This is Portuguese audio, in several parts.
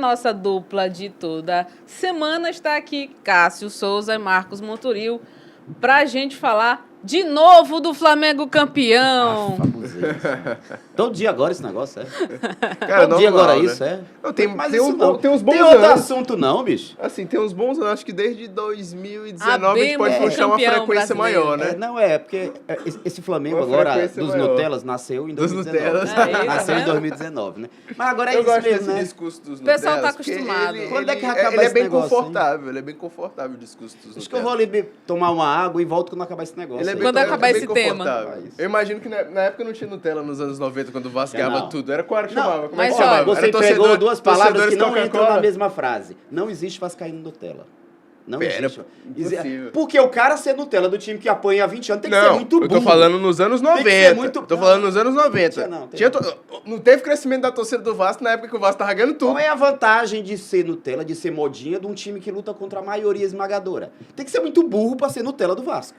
Nossa dupla de toda semana está aqui, Cássio Souza e Marcos Monturil, para a gente falar de novo do Flamengo campeão. Todo dia agora esse negócio, é? Cara, Todo dia agora né? isso, é? Não, tem Mas uns isso não. tem uns bons Tem outro anos. assunto não, bicho? Assim, tem uns bons anos. Acho que desde 2019 a gente pode Abemos puxar uma campeão frequência brasileiro. maior, né? Não é, porque esse Flamengo Uma agora, frequência dos maior. Nutellas, nasceu em Dos 2019. Nutellas. Aí, tá Nasceu em vendo? 2019, né? Mas agora é Eu isso gosto mesmo, desse né? discurso dos O pessoal Nutellas, tá porque acostumado. Quando é que vai acabar ele é esse bem negócio, hein? confortável, ele é bem confortável o discurso dos Acho que eu Nutellas. vou ali tomar uma água e volto quando acabar esse negócio. Ele é aí. bem, Quando acabar bem esse tema. confortável. Eu imagino que na época não tinha Nutella nos anos 90, quando o Vasco ganhava Não. tudo. Era qual era que Não, chamava? Como é que mas chamava? olha, Você Era pegou duas palavras que não torcedores entram na Coca-Cola? mesma frase. Não existe vascaíno Nutella. Não Pera, existe. impossível. Porque o cara ser Nutella do time que apanha há 20 anos tem que ser Não, muito burro. eu tô falando nos anos 90. Tem que ser muito- Eu tô falando nos anos 90. Não, Não teve crescimento da torcida do Vasco na época que o Vasco tava ganhando tudo. Qual é a vantagem de ser Nutella, de ser modinha de um time que luta contra a maioria esmagadora? Tem que ser muito burro pra ser Nutella do Vasco.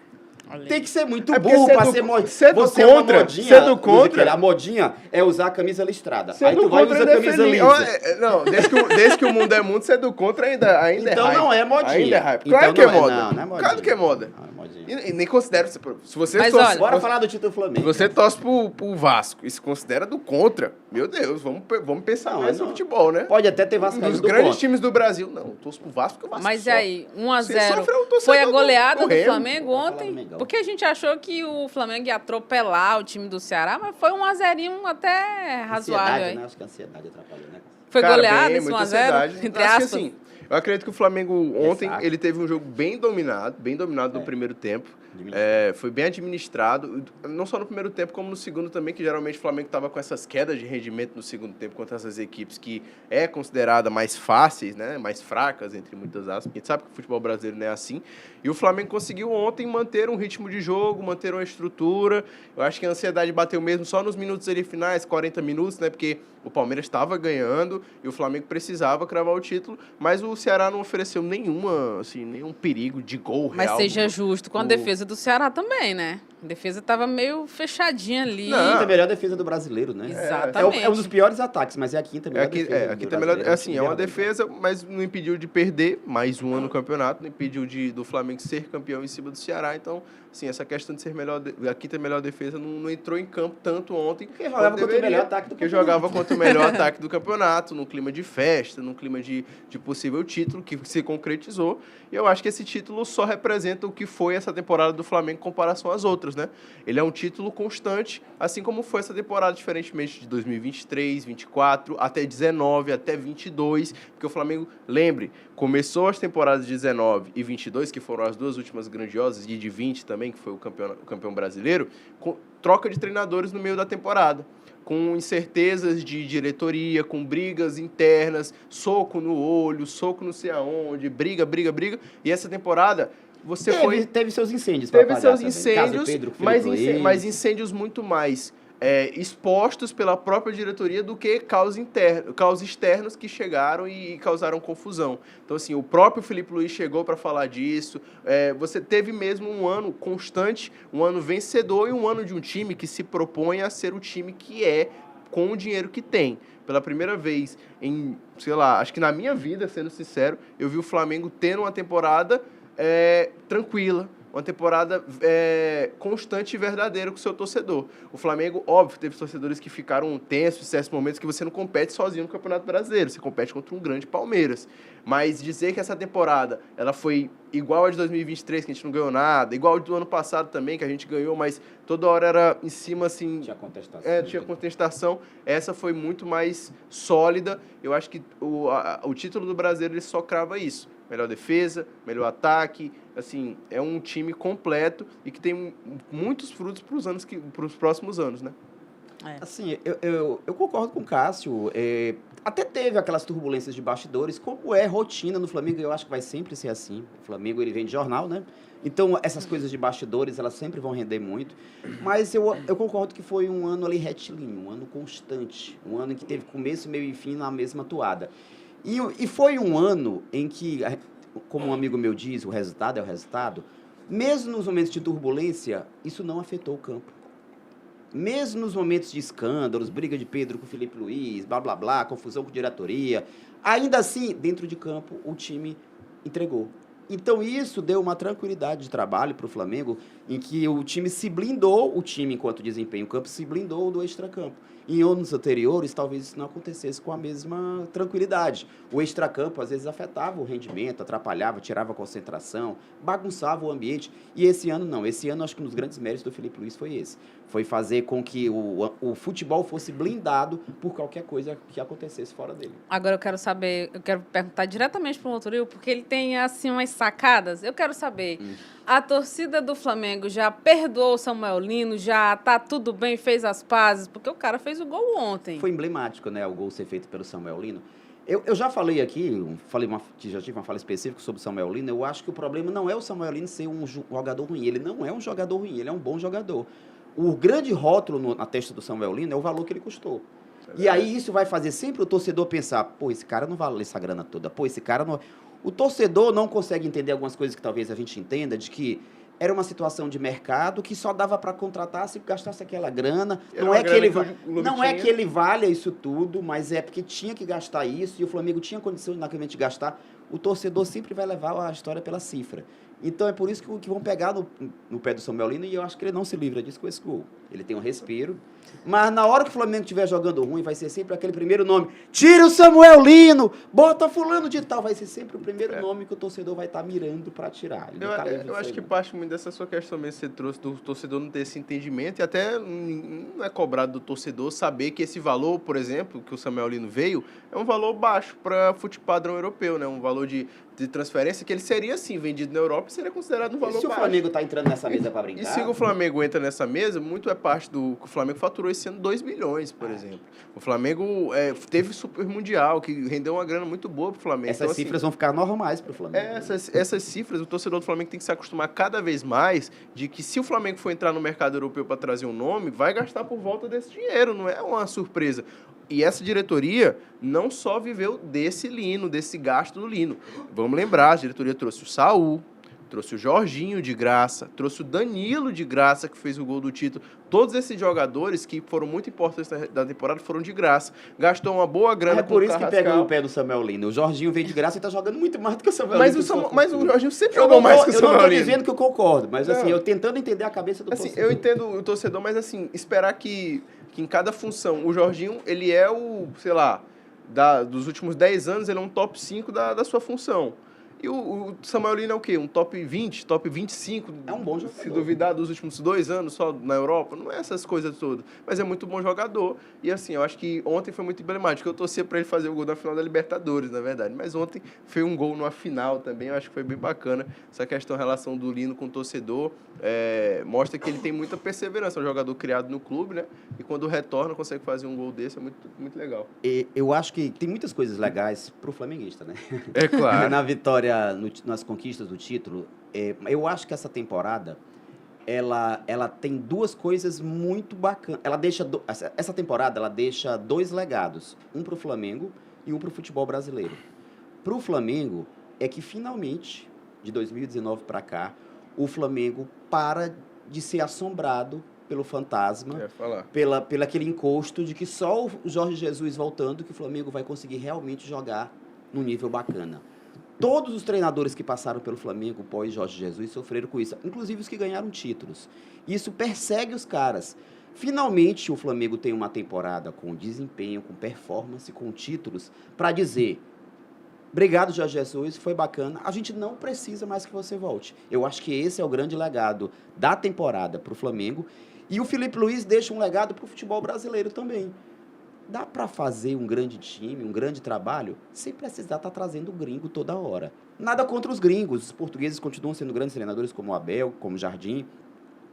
Olha aí. Tem que ser muito É porque burro ser pra do- ser modinha. ser do Você é uma contra, modinha, ser do Luiz contra. Miquel, a modinha é usar a camisa listrada. Ser Aí do tu vai e contra usa a ainda é camisa feliz. lisa. Não, desde que o mundo é mundo, ser do contra ainda é Então hype. não é modinha. Ainda é hype. Então Claro que é não é- moda. não é modinha. Claro que é moda. Não, é modinha. E nem considero. Se você Mas torce, olha, Bora falar do título do Flamengo. se você torce pro Vasco e se considera do contra, meu Deus, vamos pensar Não, mais não. no futebol, né? Pode até ter Um vascaíno dos do grandes contra. times do Brasil. Não, eu torço pro Vasco porque o Vasco Mas e sofre. aí, 1 a Você 0 sofreu o torcedor foi a do- goleada do do Remo. Flamengo Vamos falar do ontem? Mengão. Porque a gente achou que o Flamengo ia atropelar o time do Ceará, mas foi 1 a 0 até razoável Ansiedade, aí. né? Acho que a ansiedade atrapalhou, né? Foi Cara, goleada bem, esse 1 muita a 0 ansiedade. entre Acho que, aspas. assim, eu acredito que o Flamengo ontem, Exato. ele teve um jogo bem dominado no primeiro tempo. Foi bem administrado, não só no primeiro tempo, como no segundo também, que geralmente o Flamengo estava com essas quedas de rendimento no segundo tempo contra essas equipes que é considerada mais fáceis, né, mais fracas, entre muitas aspas. A gente sabe que o futebol brasileiro não é assim. E o Flamengo conseguiu ontem manter um ritmo de jogo, manter uma estrutura. Eu acho que a ansiedade bateu mesmo só nos minutos ali finais, 40 minutos, né, porque o Palmeiras estava ganhando e o Flamengo precisava cravar o título, mas o Ceará não ofereceu nenhum perigo de gol Mas real. seja justo com a defesa do Ceará também, né? A defesa tava meio fechadinha ali. Não. Quinta melhor defesa do brasileiro, né? Exatamente. É um dos piores ataques, mas é a quinta melhor defesa. Aqui do tá melhor, brasileiro. assim, é uma defesa, mas não impediu de perder mais um ano no campeonato, não impediu do Flamengo ser campeão em cima do Ceará, então, assim, essa questão de ser a quinta melhor defesa não entrou em campo tanto ontem. Porque jogava contra o melhor ataque do Porque campeonato. jogava contra o melhor ataque do campeonato, num clima de festa, num clima de possível título que se concretizou, e eu acho que esse título só representa o que foi essa temporada do Flamengo em comparação às outras, né? Ele é um título constante, assim como foi essa temporada, diferentemente de 2023, 24, até 19, até 22, porque o Flamengo, lembre, começou as temporadas de 19 e 22, que foram as duas últimas grandiosas, e de 20 também, que foi o campeão brasileiro, com troca de treinadores no meio da temporada, com incertezas de diretoria, com brigas internas, soco no olho, soco não sei aonde, briga, e essa temporada você Teve seus incêndios pra teve apagar seus também. Caso incêndios, Pedro, Felipe Luiz. mas incêndios muito mais expostos pela própria diretoria do que causas externos que chegaram e causaram confusão. Então, assim, o próprio Felipe Luiz chegou para falar disso. Você teve mesmo um ano constante, um ano vencedor e um ano de um time que se propõe a ser o time que é com o dinheiro que tem. Pela primeira vez em, sei lá, acho que na minha vida, sendo sincero, eu vi o Flamengo tendo uma temporada tranquila, uma temporada constante e verdadeira com o seu torcedor. O Flamengo, óbvio, teve torcedores que ficaram tensos em certos momentos que você não compete sozinho no Campeonato Brasileiro, você compete contra um grande Palmeiras. Mas dizer que essa temporada ela foi igual a de 2023, que a gente não ganhou nada, igual a do ano passado também, que a gente ganhou, mas toda hora era em cima, assim... Tinha contestação. Tinha contestação. Essa foi muito mais sólida. Eu acho que o título do Brasileiro ele só crava isso. Melhor defesa, melhor ataque, assim, é um time completo e que tem muitos frutos para os próximos anos, né? Assim, eu concordo com o Cássio. Até teve aquelas turbulências de bastidores, como é rotina no Flamengo, eu acho que vai sempre ser assim. O Flamengo, ele vem de jornal, né? Então, essas coisas de bastidores, elas sempre vão render muito. Mas eu concordo que foi um ano ali retilíneo, um ano constante. Um ano em que teve começo, meio e fim na mesma toada. E foi um ano em que, como um amigo meu diz, o resultado é o resultado. Mesmo nos momentos de turbulência, isso não afetou o campo. mesmo nos momentos de escândalos, briga de Pedro com o Felipe Luiz, blá, blá, blá, confusão com diretoria, ainda assim, dentro de campo, o time entregou. Então, isso deu uma tranquilidade de trabalho para o Flamengo, em que o time se blindou, o time, enquanto desempenho em campo, se blindou do extracampo. Em anos anteriores, talvez isso não acontecesse com a mesma tranquilidade. O extracampo, às vezes, afetava o rendimento, atrapalhava, tirava a concentração, bagunçava o ambiente. E esse ano, não. Esse ano, acho que um dos grandes méritos do Felipe Luiz foi esse. Foi fazer com que o futebol fosse blindado por qualquer coisa que acontecesse fora dele. Agora eu quero perguntar diretamente para o Monturil, porque ele tem, assim, umas sacadas. Eu quero saber, a torcida do Flamengo já perdoou o Samuel Lino, já tá tudo bem, fez as pazes? Porque o cara fez o gol ontem. Foi emblemático, né, o gol ser feito pelo Samuel Lino. Eu já falei aqui, já tive uma fala específica sobre o Samuel Lino, eu acho que o problema não é o Samuel Lino ser um jogador ruim, ele não é um jogador ruim, ele é um bom jogador. O grande rótulo na testa do Samuel Lino é o valor que ele custou. E aí isso vai fazer sempre o torcedor pensar, pô, esse cara não vale essa grana toda, pô, esse cara não... O torcedor não consegue entender algumas coisas que talvez a gente entenda, de que era uma situação de mercado que só dava para contratar se gastasse aquela grana. Não é que ele valha isso tudo, mas é porque tinha que gastar isso e o Flamengo tinha condição naquele momento de gastar. O torcedor sempre vai levar a história pela cifra. Então é por isso que vão pegar no pé do Samuel Lino e eu acho que ele não se livra disso com esse gol. Ele tem um respiro. Mas na hora que o Flamengo estiver jogando ruim, vai ser sempre aquele primeiro nome. Tira o Samuel Lino, bota fulano de tal. Vai ser sempre o primeiro nome que o torcedor vai estar mirando para tirar. Eu acho que parte muito dessa sua questão mesmo que você trouxe do torcedor não ter esse entendimento e até não é cobrado do torcedor saber que esse valor, por exemplo, que o Samuel Lino veio, é um valor baixo para futebol padrão europeu, né? Um valor de transferência que ele seria, sim, vendido na Europa e seria considerado um valor baixo. E se o Flamengo está entrando nessa mesa para brincar? E se o Flamengo entra nessa mesa, muito é parte do que o Flamengo faturou esse ano 2 bilhões, por exemplo. O Flamengo teve Super Mundial, que rendeu uma grana muito boa para o Flamengo. Essas cifras vão ficar normais para o Flamengo. Essas cifras, o torcedor do Flamengo tem que se acostumar cada vez mais de que se o Flamengo for entrar no mercado europeu para trazer um nome, vai gastar por volta desse dinheiro, não é uma surpresa. E essa diretoria não só viveu desse Lino, desse gasto do Lino. Vamos lembrar, a diretoria trouxe o Saul, trouxe o Jorginho de graça, trouxe o Danilo de graça, que fez o gol do título. Todos esses jogadores que foram muito importantes da temporada foram de graça. Gastou uma boa grana com o Carrascal. É por isso que pegou no pé do Samuel Lino. O Jorginho veio de graça e tá jogando muito mais do que o Samuel Lino. Mas o Jorginho sempre jogou mais que o Samuel Lino. Eu não tô dizendo que eu concordo, mas assim, eu tentando entender a cabeça do torcedor. Eu entendo o torcedor, mas assim, esperar que em cada função, o Jorginho, ele é o, sei lá, dos últimos 10 anos, ele é um top 5 da sua função. E o Samuel Lino é o quê? Um top 20, top 25? É um bom jogador. Se duvidar dos últimos 2 anos só na Europa, não é essas coisas todas. Mas é muito bom jogador. E assim, eu acho que ontem foi muito emblemático. Eu torcia para ele fazer o gol na final da Libertadores, na verdade. Mas ontem foi um gol numa final também. Eu acho que foi bem bacana. Essa questão, relação do Lino com o torcedor, mostra que ele tem muita perseverança. É um jogador criado no clube, né? E quando retorna, consegue fazer um gol desse. É muito, muito legal. Eu acho que tem muitas coisas legais pro flamenguista, né? É claro. Na vitória, nas conquistas do título, eu acho que essa temporada ela tem duas coisas muito bacanas. Essa temporada ela deixa 2 legados, um para o Flamengo e um para o futebol brasileiro. Para o Flamengo é que finalmente, de 2019 para cá, o Flamengo para de ser assombrado pelo fantasma, pelo aquele encosto de que só o Jorge Jesus voltando que o Flamengo vai conseguir realmente jogar num nível bacana. Todos os treinadores que passaram pelo Flamengo pós Jorge Jesus sofreram com isso, inclusive os que ganharam títulos. Isso persegue os caras. Finalmente, o Flamengo tem uma temporada com desempenho, com performance, com títulos, para dizer, obrigado, Jorge Jesus, foi bacana, a gente não precisa mais que você volte. Eu acho que esse é o grande legado da temporada para o Flamengo. E o Felipe Luiz deixa um legado para o futebol brasileiro também. Dá para fazer um grande time, um grande trabalho, sem precisar estar trazendo gringo toda hora. Nada contra os gringos, os portugueses continuam sendo grandes treinadores como o Abel, como o Jardim,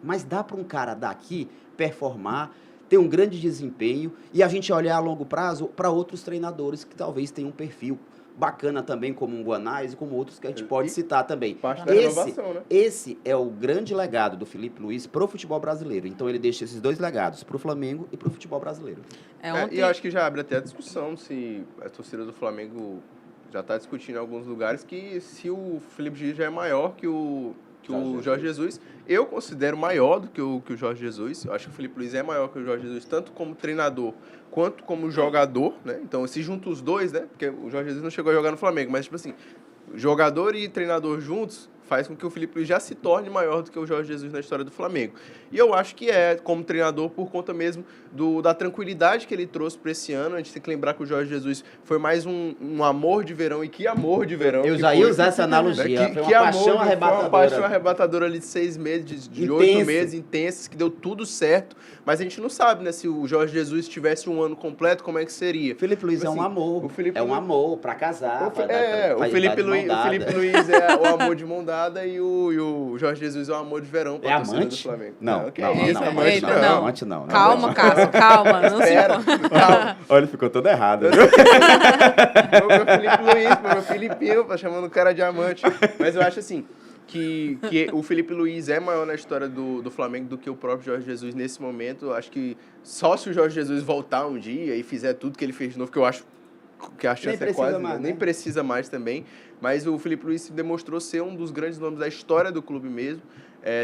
mas dá para um cara daqui performar, ter um grande desempenho e a gente olhar a longo prazo para outros treinadores que talvez tenham um perfil bacana também, como um Guanais e como outros que a gente pode citar também. Parte da renovação, né? Esse é o grande legado do Felipe Luiz para o futebol brasileiro. Então ele deixa esses 2 legados, para o Flamengo e para o futebol brasileiro. E eu acho que já abre até a discussão se a torcida do Flamengo já está discutindo em alguns lugares que se o Felipe Luiz já é maior que o que o Jorge Jesus. Eu considero maior do que o Jorge Jesus. Eu acho que o Felipe Luiz é maior que o Jorge Jesus, tanto como treinador quanto como jogador, né? Então, se junta os dois, né? Porque o Jorge Jesus não chegou a jogar no Flamengo, mas, tipo assim, jogador e treinador juntos faz com que o Felipe Luiz já se torne maior do que o Jorge Jesus na história do Flamengo. E eu acho que como treinador, por conta mesmo da tranquilidade que ele trouxe para esse ano. A gente tem que lembrar que o Jorge Jesus foi mais um amor de verão, e que amor de verão. Eu já ia usar essa analogia. Foi uma paixão arrebatadora. Foi uma paixão arrebatadora ali de 6 meses, de 8 meses intensos, que deu tudo certo. Mas a gente não sabe, né, se o Jorge Jesus tivesse um ano completo, como é que seria. O Felipe Luiz é um amor. Um amor para casar. O Felipe Luiz é o amor de mão dada e o Jorge Jesus é o amor de verão para a torcida do Flamengo. Não, amante não. Calma, Cássio, calma. Não calma. Olha, ficou tudo errado. Meu Felipe Luiz, meu Filipinho, tá chamando o cara de amante. Mas eu acho assim, que o Felipe Luiz é maior na história do Flamengo do que o próprio Jorge Jesus nesse momento. Eu acho que só se o Jorge Jesus voltar um dia e fizer tudo que ele fez de novo, que eu acho que a chance é quase... Nem precisa mais também. Mas o Felipe Luiz se demonstrou ser um dos grandes nomes da história do clube mesmo.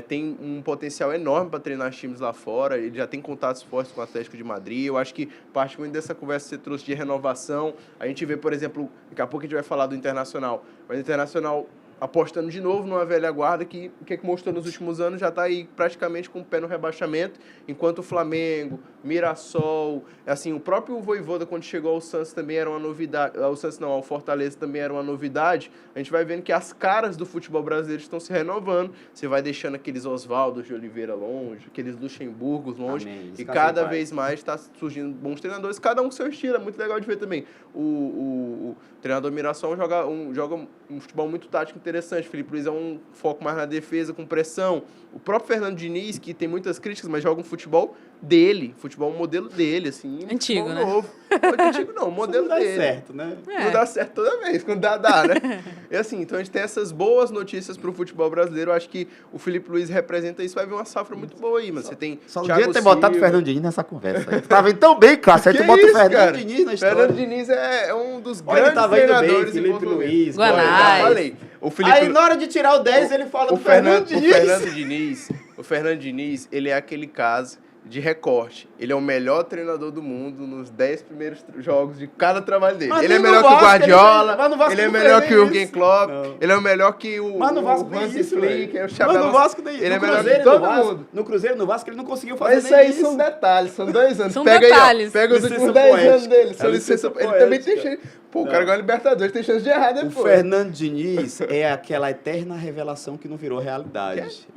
Tem um potencial enorme para treinar times lá fora. Ele já tem contatos fortes com o Atlético de Madrid. Eu acho que, particularmente dessa conversa que você trouxe de renovação, a gente vê, por exemplo, daqui a pouco a gente vai falar do Internacional, mas o Internacional apostando de novo numa velha guarda que mostrou nos últimos anos, já está aí praticamente com o pé no rebaixamento, enquanto o Flamengo, Mirassol, assim, o próprio Vojvoda, quando chegou ao Santos, também era uma novidade, ao Fortaleza também era uma novidade. A gente vai vendo que as caras do futebol brasileiro estão se renovando, você vai deixando aqueles Oswaldo de Oliveira longe, aqueles Luxemburgos longe, e cada vez mais está surgindo bons treinadores, cada um com seu estilo, é muito legal de ver também. O treinador Mirassol joga um futebol muito tático interessante. Felipe Luiz é um foco mais na defesa, com pressão. O próprio Fernando Diniz, que tem muitas críticas, mas joga um futebol dele, futebol modelo dele, assim. Antigo, né? Novo. Não, antigo não, modelo dele. Não dá certo, né? Não dá certo toda vez, quando dá, né? E assim, então a gente tem essas boas notícias pro futebol brasileiro. Eu acho que o Felipe Luiz representa isso, vai vir uma safra muito boa aí, mano. Você tem só devia ter botado o Fernando Diniz nessa conversa. Tava indo tão bem, Cássio. Aí tu bota o Fernando Diniz na história. Fernando Diniz é um dos grandes treinadores. Felipe Luiz, Guanais. Já falei. Aí na hora de tirar o 10, ele fala do Fernando Diniz. O Fernando Diniz, ele é aquele caso de recorte. Ele é o melhor treinador do mundo nos 10 primeiros jogos de cada trabalho dele. Ele é melhor que o Guardiola, ele é melhor que o Jürgen Klopp, ele é melhor que o Hansi Flick, o Xabi Alonso. Ele é melhor que todo mundo. No Cruzeiro, no Vasco, ele não conseguiu fazer isso aí são detalhes, são 2 anos. São detalhes. Pega os últimos 10 anos dele. Ele também tem chance. Pô, o cara ganhou a Libertadores, tem chance de errar depois. O Fernando Diniz é aquela eterna revelação que não virou realidade.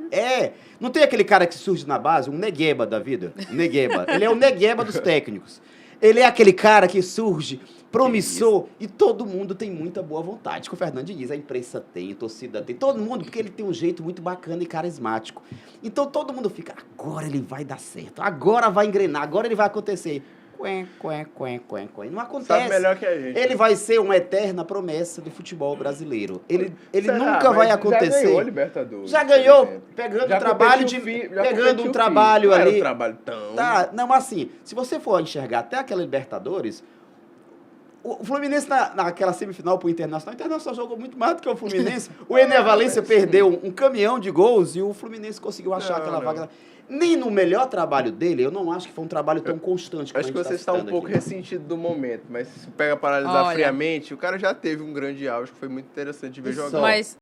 Não tem aquele cara que surge na base, um Negueba da vida? Negueba. Ele é o Negueba dos técnicos. Ele é aquele cara que surge promissor e todo mundo tem muita boa vontade com o Fernando Diniz. A imprensa tem, a torcida tem, todo mundo, porque ele tem um jeito muito bacana e carismático. Então todo mundo fica, agora ele vai dar certo, agora vai engrenar, agora ele vai acontecer. Não acontece. Sabe melhor que a gente. Ele vai ser uma eterna promessa do futebol brasileiro. Ele nunca vai acontecer. Já ganhou a Libertadores. Já ganhou, pegando um trabalho ali. Não era um trabalho tão... Tá, não, assim, se você for enxergar até aquela Libertadores, o Fluminense naquela semifinal pro Internacional, o Internacional jogou muito mais do que o Fluminense. O Ené Valencia perdeu um caminhão de gols e o Fluminense conseguiu achar aquela vaga. Nem no melhor trabalho dele, eu não acho que foi um trabalho tão constante. Acho que você está um pouco ressentido do momento, mas se pega para analisar friamente, o cara já teve um grande auge, que foi muito interessante de ver jogar. Mas